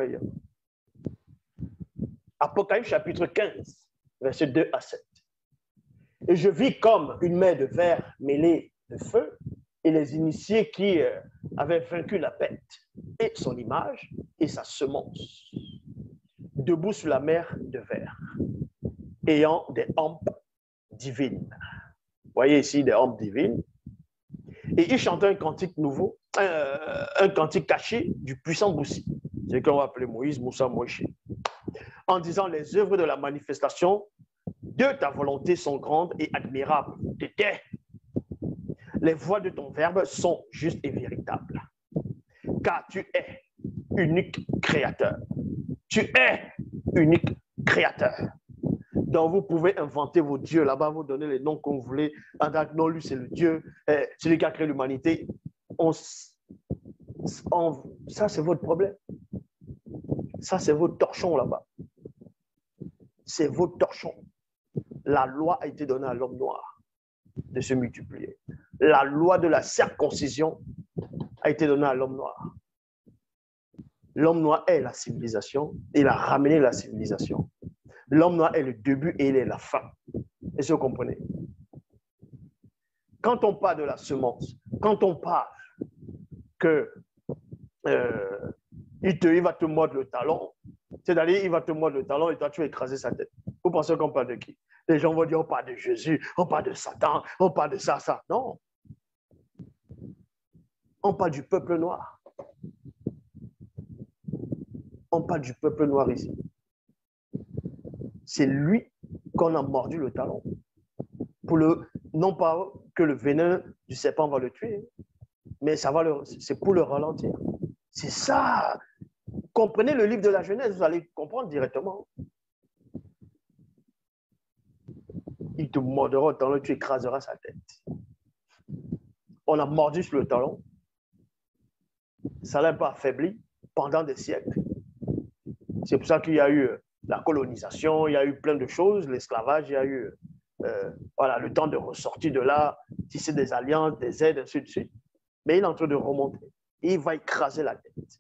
pourrais lire. Apocalypse chapitre 15, versets 2 à 7. Et je vis comme une mer de verre mêlée de feu, et les initiés qui avaient vaincu la bête et son image et sa semence, debout sur la mer de verre, ayant des hampes divines. Vous voyez ici des hampes divines. Et ils chantaient un cantique nouveau, un cantique caché du puissant Boussi, ce qu'on va appeler Moïse, Moussa, Moïse, en disant les œuvres de la manifestation de ta volonté sont grandes et admirables. Les voies de ton verbe sont justes et véritables. Car tu es unique créateur. Tu es unique créateur. Donc, vous pouvez inventer vos dieux là-bas, vous donner les noms que vous voulez. Non, lui, c'est le Dieu, celui qui a créé l'humanité. Ça, c'est votre problème. Ça, c'est votre torchon là-bas. C'est votre torchon. La loi a été donnée à l'homme noir de se multiplier. La loi de la circoncision a été donnée à l'homme noir. L'homme noir est la civilisation. Il a ramené la civilisation. L'homme noir est le début et il est la fin. Est-ce que vous comprenez? Quand on parle de la semence, quand on parle que il va te mordre le talon, c'est-à-dire il va te mordre le talon et toi tu vas écraser sa tête. Vous pensez qu'on parle de qui? Les gens vont dire on parle de Jésus, on parle de Satan, on parle de ça. Non. On parle du peuple noir. On parle du peuple noir ici. C'est lui qu'on a mordu le talon. Non pas que le venin du serpent va le tuer, mais c'est pour le ralentir. C'est ça. Comprenez le livre de la Genèse, vous allez comprendre directement. Il te mordra au talon, tu écraseras sa tête. On a mordu sur le talon. Ça l'a pas affaibli pendant des siècles. C'est pour ça qu'il y a eu la colonisation, il y a eu plein de choses, l'esclavage, il y a eu le temps de ressortir de là, tisser des alliances, des aides, ainsi de suite. Mais il est en train de remonter. Et il va écraser la tête.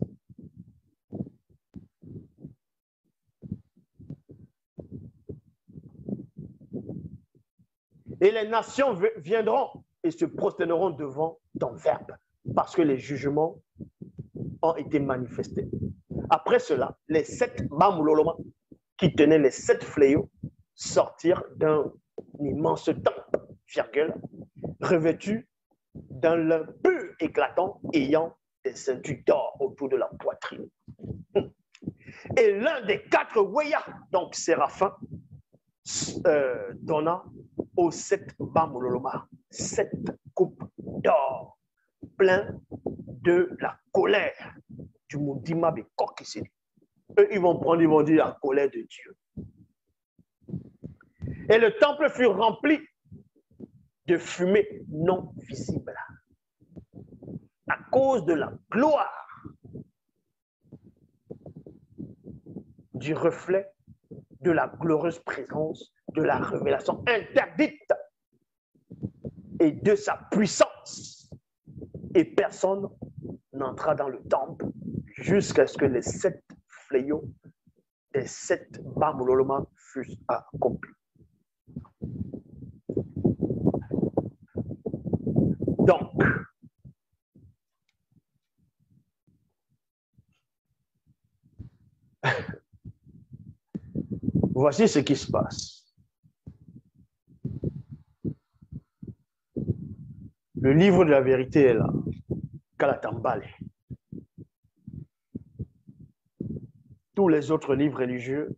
Et les nations viendront et se prosterneront devant ton verbe, parce que les jugements ont été manifestés. Après cela, les 7 Bamuloloma qui tenaient les 7 fléaux sortirent d'un immense temple, revêtu d'un lin pur éclatant, ayant des ceintures d'or autour de la poitrine. Et l'un des 4 Weyas, donc séraphins, donna aux 7 Bamuloloma 7 coupes d'or, plein de la colère du Moudima Bekokissi. Eux, ils vont prendre, ils vont dire la colère de Dieu. Et le temple fut rempli de fumée non visible à cause de la gloire du reflet de la glorieuse présence de la révélation interdite et de sa puissance. Et personne n'entra dans le temple jusqu'à ce que les 7 fléaux des 7 Bamuloloma fussent accomplis. Donc, voici ce qui se passe. Le livre de la vérité est là. Kalatambale. Tous les autres livres religieux,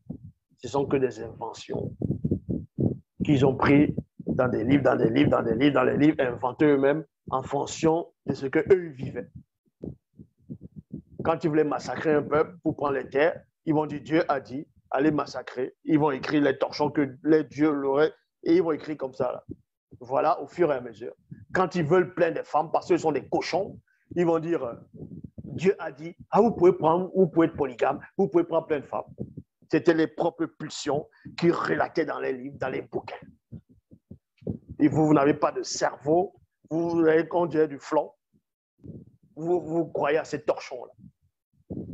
ce sont que des inventions qu'ils ont pris dans des livres, inventés eux-mêmes en fonction de ce qu'eux vivaient. Quand ils voulaient massacrer un peuple pour prendre les terres, ils vont dire Dieu a dit, allez massacrer. Ils vont écrire les torchons que les dieux l'auraient et ils vont écrire comme ça. Là. Voilà, au fur et à mesure. Quand ils veulent plein de femmes parce qu'ils sont des cochons, ils vont dire Dieu a dit, vous pouvez être polygame, vous pouvez prendre plein de femmes. C'était les propres pulsions qu'ils relataient dans les livres, dans les bouquins. Et vous n'avez pas de cerveau, vous avez, on dirait, du flanc. Vous croyez à ces torchons-là.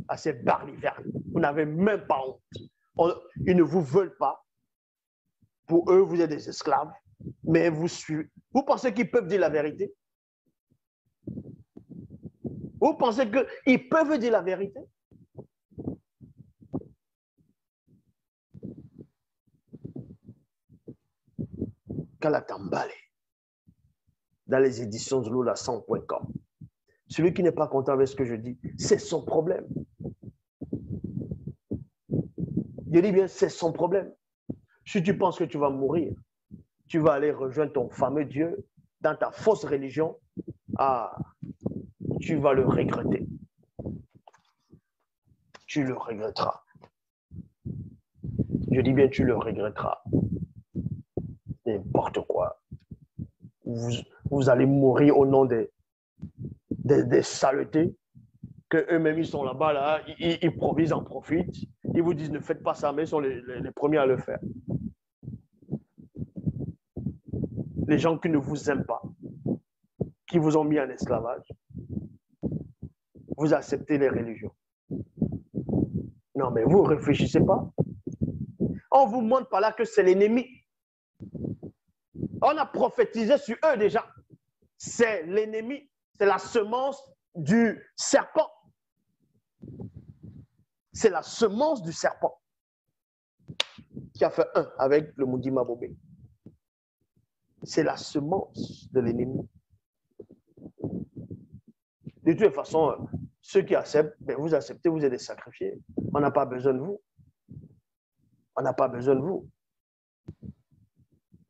à ces barlivernes. Vous n'avez même pas honte. Ils ne vous veulent pas. Pour eux, vous êtes des esclaves, mais vous suivez. Vous pensez qu'ils peuvent dire la vérité? Vous pensez qu'ils peuvent dire la vérité? Kalatambale, dans les éditions de loula100.com. Celui qui n'est pas content avec ce que je dis, c'est son problème. Je dis bien, c'est son problème. Si tu penses que tu vas mourir, tu vas aller rejoindre ton fameux Dieu dans ta fausse religion, ah, tu vas le regretter. Tu le regretteras. Je dis bien, tu le regretteras. N'importe quoi. Vous allez mourir au nom des saletés, qu'eux-mêmes, ils sont là-bas, là, ils provisent, en profitent. Ils vous disent, ne faites pas ça, mais ils sont les premiers à le faire. Les gens qui ne vous aiment pas, qui vous ont mis en esclavage, vous acceptez les religions. Non, mais vous ne réfléchissez pas. On vous montre par là que c'est l'ennemi. On a prophétisé sur eux déjà. C'est l'ennemi, c'est la semence du serpent. C'est la semence du serpent qui a fait un avec le Mundima Bobé. C'est la semence de l'ennemi. De toute façon, ceux qui acceptent, ben vous acceptez, vous êtes des sacrifiés. On n'a pas besoin de vous. On n'a pas besoin de vous.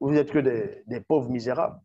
Vous n'êtes que des pauvres misérables.